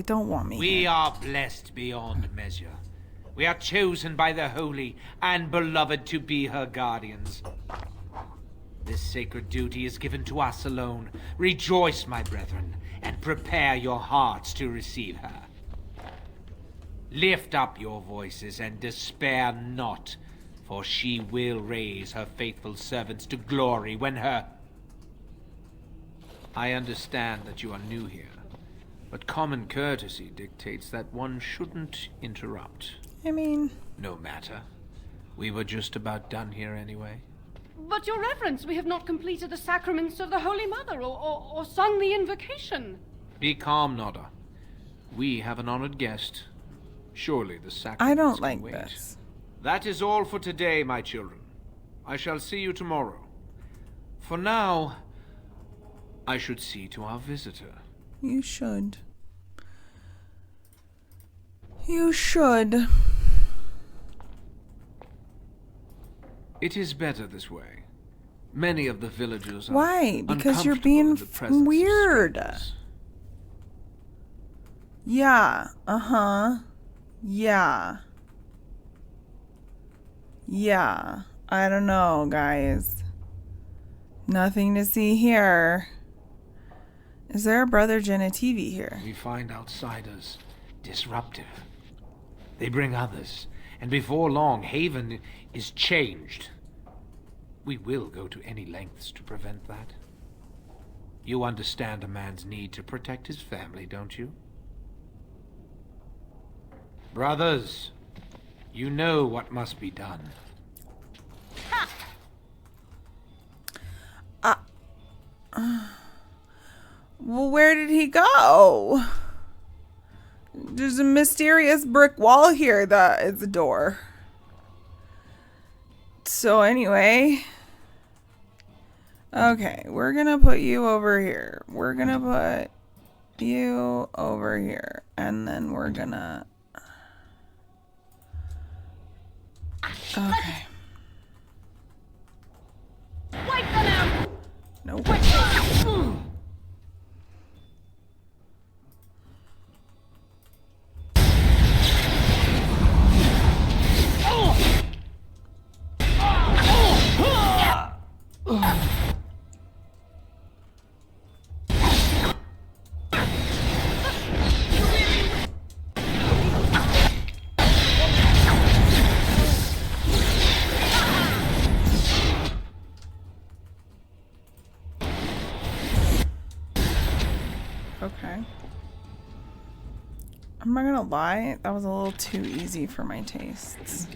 don't want me We here. are blessed beyond measure. We are chosen by the holy and beloved to be her guardians. This sacred duty is given to us alone. Rejoice, my brethren, and prepare your hearts to receive her. Lift up your voices and despair not, for she will raise her faithful servants to glory when her... I understand that you are new here, but common courtesy dictates that one shouldn't interrupt. I mean... No matter. We were just about done here anyway. But, Your Reverence, we have not completed the sacraments of the Holy Mother or sung the invocation. Be calm, Nodda. We have an honored guest. Surely the sacraments I don't can like wait. this. That is all for today, my children. I shall see you tomorrow. For now, I should see to our visitor. You should. You should. It is better this way. Many of the villagers are Why? Because you're uncomfortable being in the presence of weird. strangers. Yeah. Uh-huh. Yeah. Yeah. I don't know, guys. Nothing to see here. Is there a Brother Genitivi here? We find outsiders disruptive. They bring others, and before long, Haven is changed. We will go to any lengths to prevent that. You understand a man's need to protect his family, don't you? Brothers, you know what must be done. Well, where did he go? There's a mysterious brick wall here that is a door. So anyway. Okay, we're gonna put you over here. We're gonna put you over here. And then we're gonna... Okay. Wipe them out! Nope. Okay. I'm not gonna lie, that was a little too easy for my tastes.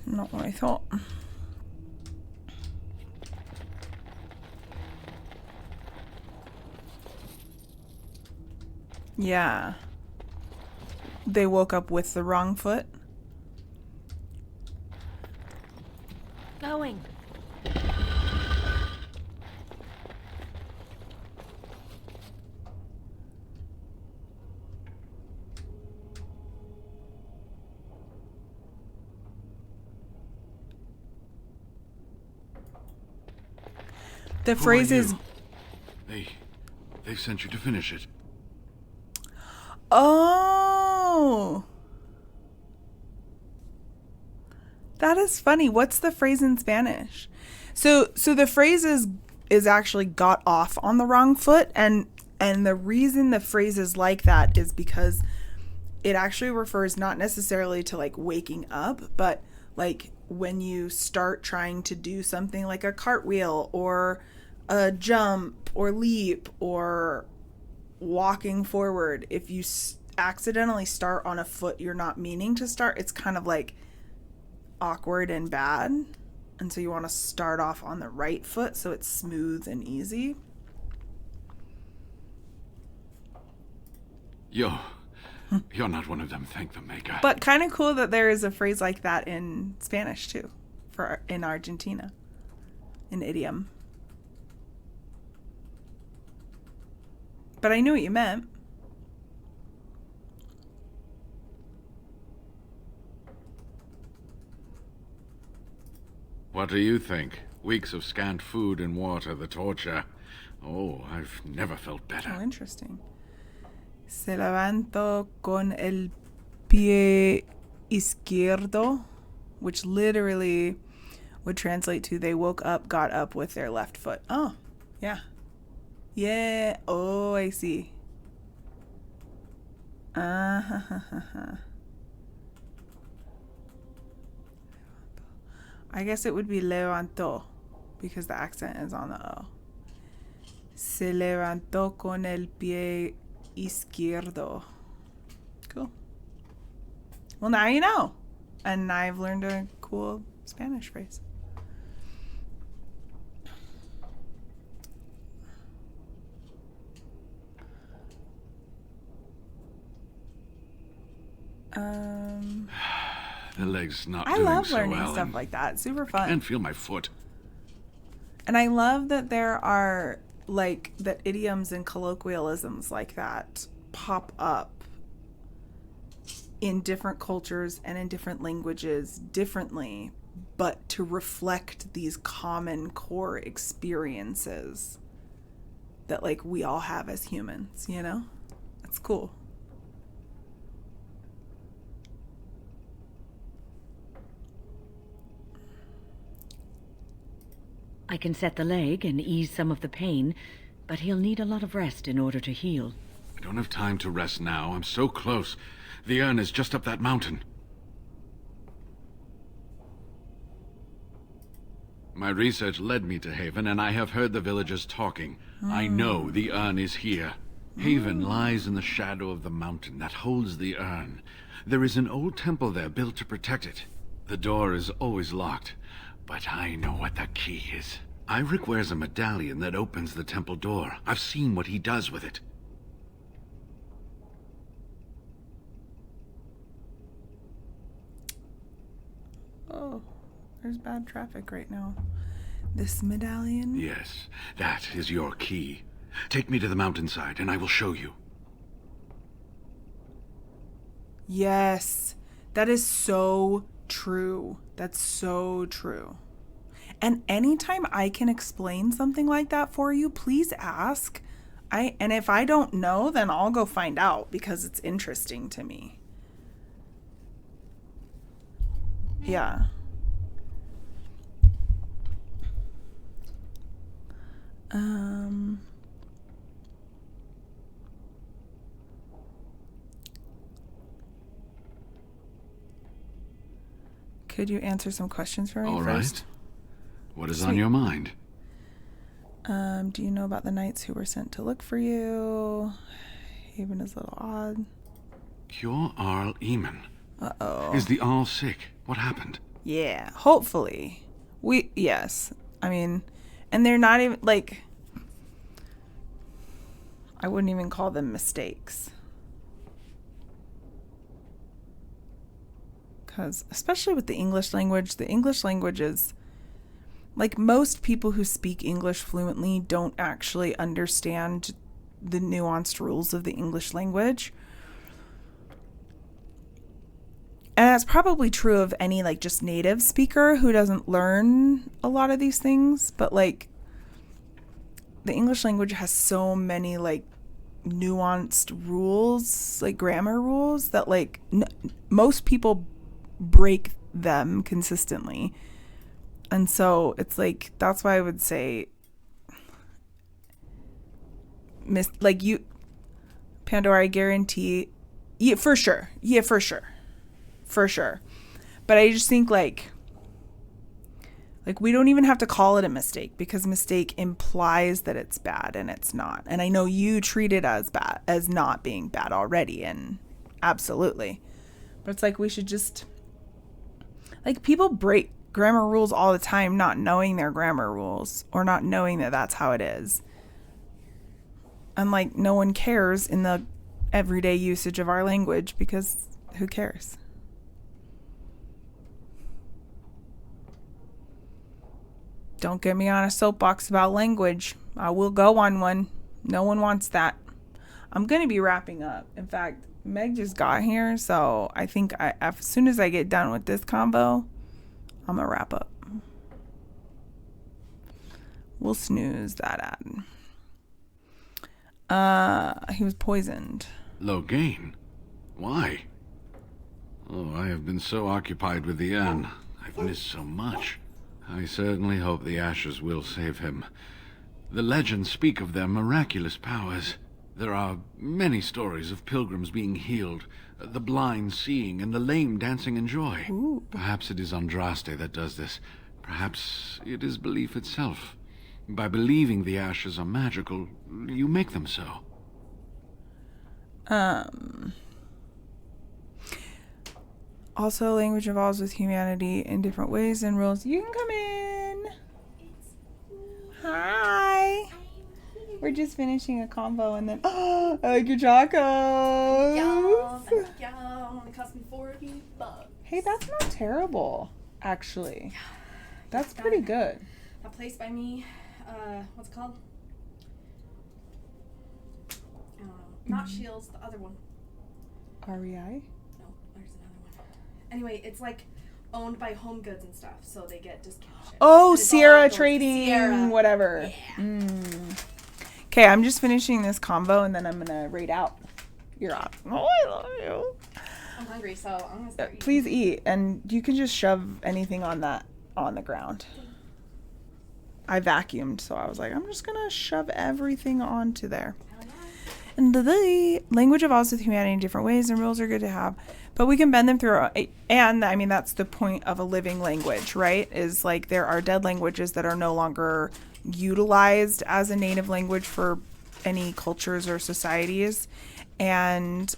Not what I thought. Yeah. They woke up with the wrong foot. Going. The Who phrase are is... you? They sent you to finish it. Oh! That is funny. What's the phrase in Spanish? So the phrase is actually got off on the wrong foot, and the reason the phrase is like that is because it actually refers not necessarily to like waking up, but like when you start trying to do something like a cartwheel or a jump or leap or walking forward. If you accidentally start on a foot you're not meaning to start, it's kind of like awkward and bad. And so you want to start off on the right foot so it's smooth and easy. You're not one of them, thank the maker. But kind of cool that there is a phrase like that in Spanish too, in Argentina, an idiom. But I knew what you meant. What do you think? Weeks of scant food and water, the torture. Oh, I've never felt better. Oh, interesting. Se levantó con el pie izquierdo, which literally would translate to they woke up, got up with their left foot. Oh, yeah. Yeah. Oh, I see. I guess it would be levantó because the accent is on the O. Se levantó con el pie izquierdo. Cool. Well, now you know. And I've learned a cool Spanish phrase. The leg's not I doing love so learning well. stuff like that. Super I fun. can't feel my foot. And I love that there are like that idioms and colloquialisms like that pop up in different cultures and in different languages differently, but to reflect these common core experiences that like we all have as humans, you know? That's cool. I can set the leg and ease some of the pain, but he'll need a lot of rest in order to heal. I don't have time to rest now. I'm so close. The urn is just up that mountain. My research led me to Haven, and I have heard the villagers talking. I know the urn is here. Haven lies in the shadow of the mountain that holds the urn. There is an old temple there built to protect it. The door is always locked, but I know what the key is. Irick wears a medallion that opens the temple door. I've seen what he does with it. Oh, there's bad traffic right now. This medallion? Yes, that is your key. Take me to the mountainside and I will show you. Yes, that is so true. That's so true. And anytime I can explain something like that for you, please ask. And if I don't know, then I'll go find out because it's interesting to me. Yeah. Could you answer some questions for me All first? right. What is Sweet. on your mind? Do you know about the knights who were sent to look for you? Haven is a little odd. Cure Arl Eamon. Uh-oh. Is the Arl sick? What happened? Yeah, hopefully. Yes. I mean, and they're not even, like, I wouldn't even call them mistakes. Because, especially with the English language is, like, most people who speak English fluently don't actually understand the nuanced rules of the English language. And that's probably true of any, like, just native speaker who doesn't learn a lot of these things. But, like, the English language has so many, like, nuanced rules, like grammar rules, that, like, most people break them consistently. And so it's, like, that's why I would say, Pandora, I guarantee, yeah, for sure. Yeah, for sure. For sure. But I just think like we don't even have to call it a mistake because mistake implies that it's bad and it's not. And I know you treat it as bad, as not being bad already, and absolutely. But it's like we should just, like, people break grammar rules all the time not knowing their grammar rules or not knowing that that's how it is. And like no one cares in the everyday usage of our language because who cares? Don't get me on a soapbox about language. I will go on one. No one wants that. I'm going to be wrapping up. In fact, Meg just got here, so I think as soon as I get done with this combo, I'm going to wrap up. We'll snooze that ad. He was poisoned. Logain? Why? Oh, I have been so occupied with the urn. I've missed so much. I certainly hope the ashes will save him. The legends speak of their miraculous powers. There are many stories of pilgrims being healed, the blind seeing, and the lame dancing in joy. Ooh. Perhaps it is Andraste that does this. Perhaps it is belief itself. By believing the ashes are magical, you make them so. Also, language evolves with humanity in different ways and rules. You can come in. Hi. We're just finishing a combo and then, I like your tacos. Yum. Only cost me $40. Hey, that's not terrible, actually. That's pretty good. That place by me, what's it called? I don't know. Not Shields, the other one. REI? No, there's another one. Anyway, it's like owned by Home Goods and stuff, so they get discounted. Oh, And it's all Sierra outdoors. Trading, Sierra. whatever. Yeah. Okay, I'm just finishing this combo and then I'm going to rate out. You're up. Oh, I love you. I'm hungry, so I'm gonna start eating. Please eat, and you can just shove anything on the ground. I vacuumed, so I was like, I'm just going to shove everything onto there. And the language evolves with humanity in different ways, and rules are good to have, but we can bend them through. And I mean, that's the point of a living language, right? Is like there are dead languages that are no longer utilized as a native language for any cultures or societies, and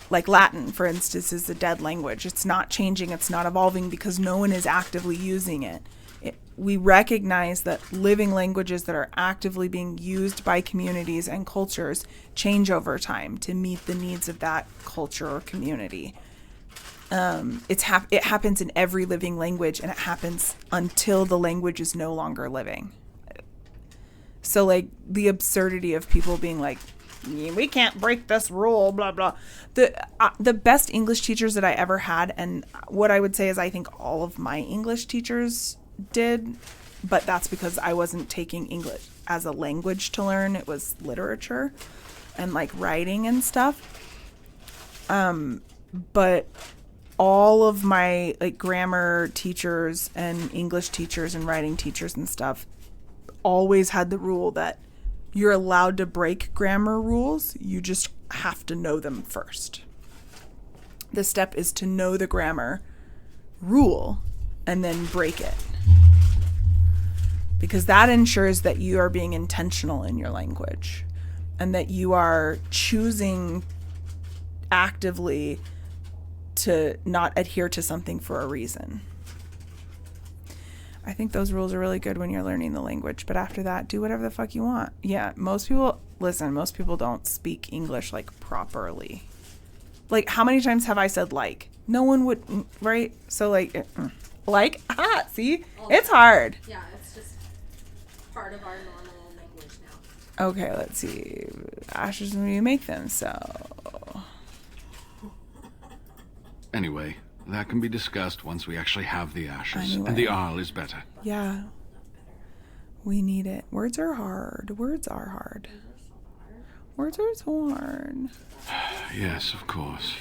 like Latin, for instance, is a dead language. It's not changing, it's not evolving because no one is actively using it. We recognize that living languages that are actively being used by communities and cultures change over time to meet the needs of that culture or community. It happens in every living language, and it happens until the language is no longer living. So, like, the absurdity of people being like, we can't break this rule, blah, blah. The best English teachers that I ever had, and what I would say is I think all of my English teachers did, but that's because I wasn't taking English as a language to learn. It was literature and like writing and stuff. But all of my like grammar teachers and English teachers and writing teachers and stuff always had the rule that you're allowed to break grammar rules. You just have to know them first. The step is to know the grammar rule and then break it. Because that ensures that you are being intentional in your language and that you are choosing actively to not adhere to something for a reason. I think those rules are really good when you're learning the language, but after that, do whatever the fuck you want. Yeah, most people don't speak English like properly. Like, how many times have I said like? No one would, right? So like, see? It's hard. Yeah, it's just part of our normal language now. Okay, let's see. Ashes when you make them, so. Anyway, that can be discussed once we actually have the ashes. Anyway. And the Arl is better. Yeah. We need it. Words are hard. Words are hard. Words are so hard. Yes, of course.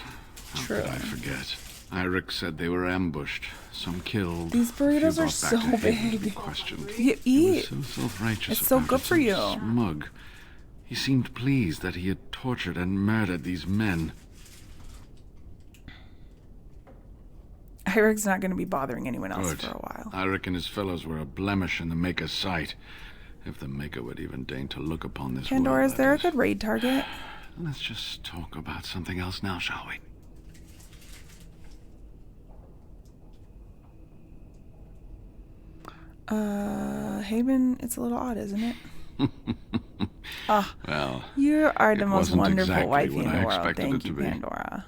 How True. could I forget? Eirik said they were ambushed. Some killed. These burritos are so big. Questioned. You He was eat. so self-righteous. It's so about good it, for so you. Smug. He seemed pleased that he had tortured and murdered these men. Eric's not going to be bothering anyone else Good. for a while. Eirik and his fellows were a blemish in the Maker's sight. If the Maker would even deign to look upon this Pandora, world, is there a that good raid target? Let's just talk about something else now, shall we? Haven, it's a little odd, isn't it? Ah, Well, you are the it most wasn't wonderful exactly wifey what in the I world. expected Thank it to you, be. Pandora.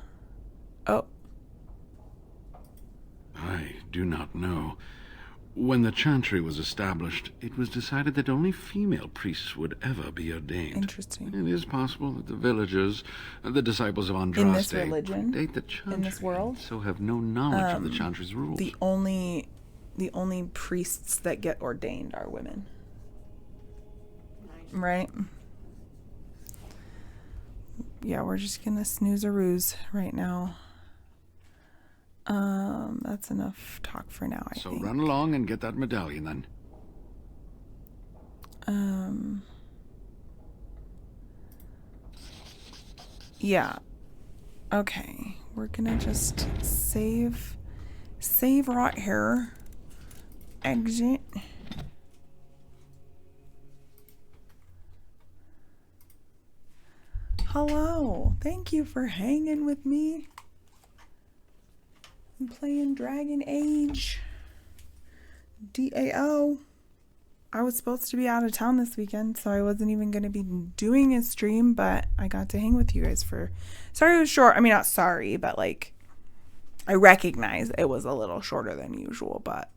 Oh, I do not know. When the chantry was established, it was decided that only female priests would ever be ordained. Interesting. It is possible that the villagers, the disciples of Andraste, In this religion? predate the chantry, In this world? so have no knowledge of the chantry's rules. The only priests that get ordained are women. Right? Yeah, we're just gonna snooze-a-rooze right now. That's enough talk for now, I think. So run along and get that medallion then. Yeah. Okay. We're gonna just save right here. Exit. Hello. Thank you for hanging with me. I'm playing Dragon Age. DAO. I was supposed to be out of town this weekend, so I wasn't even going to be doing a stream, but I got to hang with you guys for... Sorry it was short. I mean, not sorry, but like... I recognize it was a little shorter than usual, but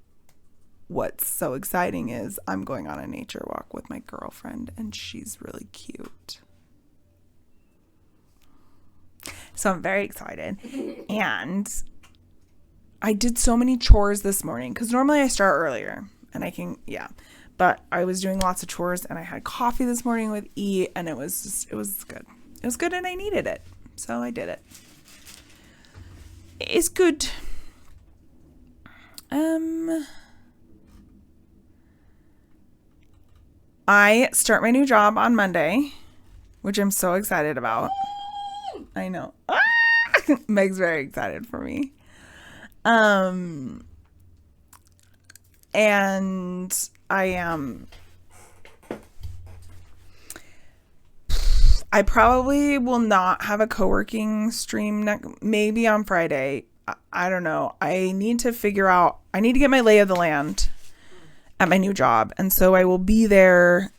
what's so exciting is I'm going on a nature walk with my girlfriend, and she's really cute. So I'm very excited. And I did so many chores this morning because normally I start earlier and I can, yeah. But I was doing lots of chores and I had coffee this morning with E and it was good. It was good and I needed it. So I did it. It's good. I start my new job on Monday, which I'm so excited about. I know. Meg's very excited for me. And I am. I probably will not have a coworking stream maybe on Friday. I don't know. I need to figure out. I need to get my lay of the land at my new job, and so I will be there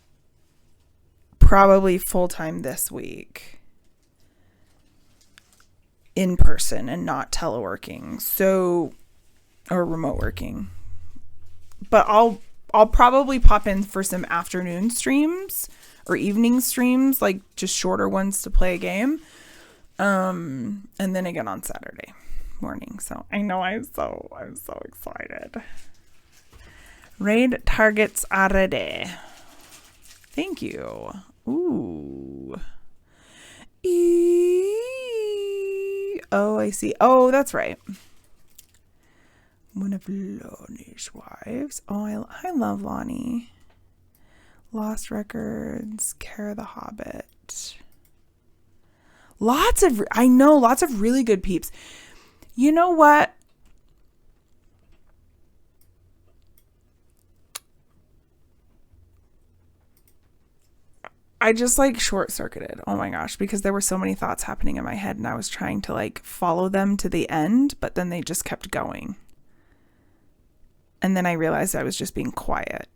probably full time this week. In person and not teleworking, so, or remote working. But I'll probably pop in for some afternoon streams or evening streams, like just shorter ones to play a game. And then again on Saturday morning. So I know I'm so excited. Raid targets are ready. Thank you. Ooh. Oh, I see. Oh, that's right. One of Lonnie's wives. Oh, I love Lonnie. Lost Records, Kara the Hobbit. Lots of really good peeps. You know what? I just like short circuited. Oh my gosh, because there were so many thoughts happening in my head and I was trying to like follow them to the end, but then they just kept going. And then I realized I was just being quiet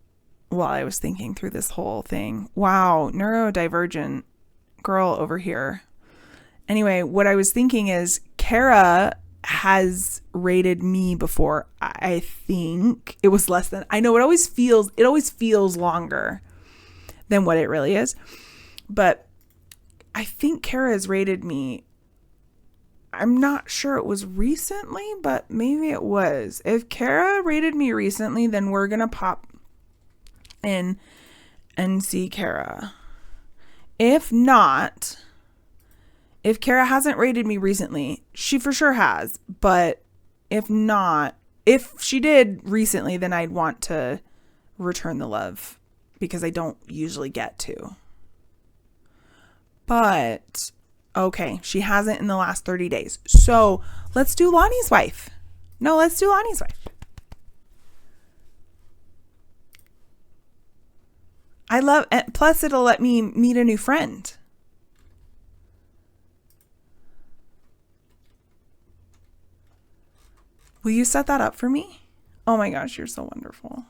while I was thinking through this whole thing. Wow, neurodivergent girl over here. Anyway, what I was thinking is Kara has rated me before. I think it was less than, I know it always feels longer than what it really is. But I think Kara has rated me. I'm not sure it was recently, but maybe it was. If Kara rated me recently, then we're going to pop in and see Kara. If not, if Kara hasn't rated me recently, she for sure has. But if not, if she did recently, then I'd want to return the love because I don't usually get to. But, okay, she hasn't in the last 30 days. So, let's do Lonnie's wife. No, let's do Lonnie's wife. I love it. Plus, it'll let me meet a new friend. Will you set that up for me? Oh my gosh, you're so wonderful.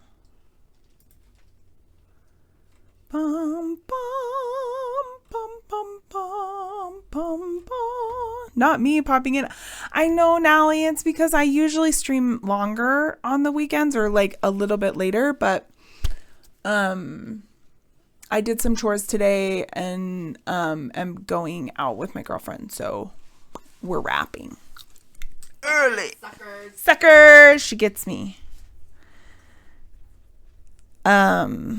Bum, bum, bum, bum, bum, bum, bum. not me popping in. I know, Nally, it's because I usually stream longer on the weekends or like a little bit later, but I did some chores today and am going out with my girlfriend, so we're wrapping early. Suckers. She gets me. But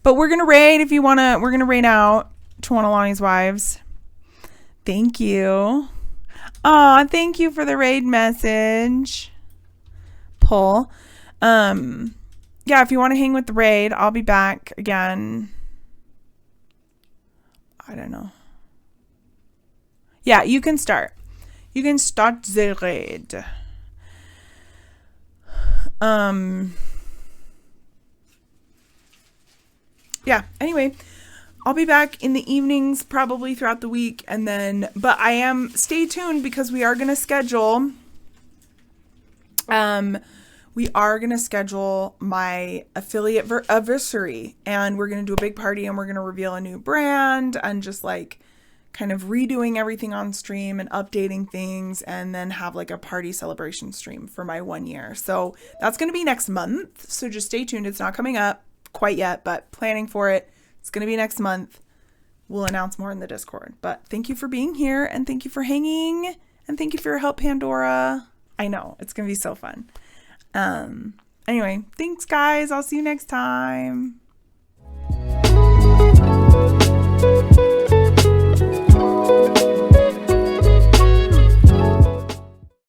we're gonna raid if you wanna. We're gonna raid out to one of Lonnie's wives. Thank you. Aw, thank you for the raid message. Pull. Yeah, if you want to hang with the raid, I'll be back again. I don't know. Yeah, you can start. You can start the raid. Yeah, anyway, I'll be back in the evenings probably throughout the week, and then but stay tuned because we are going to schedule my affiliate anniversary, and we're going to do a big party, and we're going to reveal a new brand and just like kind of redoing everything on stream and updating things, and then have like a party celebration stream for my 1 year. So that's going to be next month. So just stay tuned. It's not coming up quite yet, but planning for it. It's going to be next month. We'll announce more in the Discord. But thank you for being here, and thank you for hanging, and thank you for your help, Pandora. I know it's going to be so fun. Anyway, thanks guys. I'll see you next time.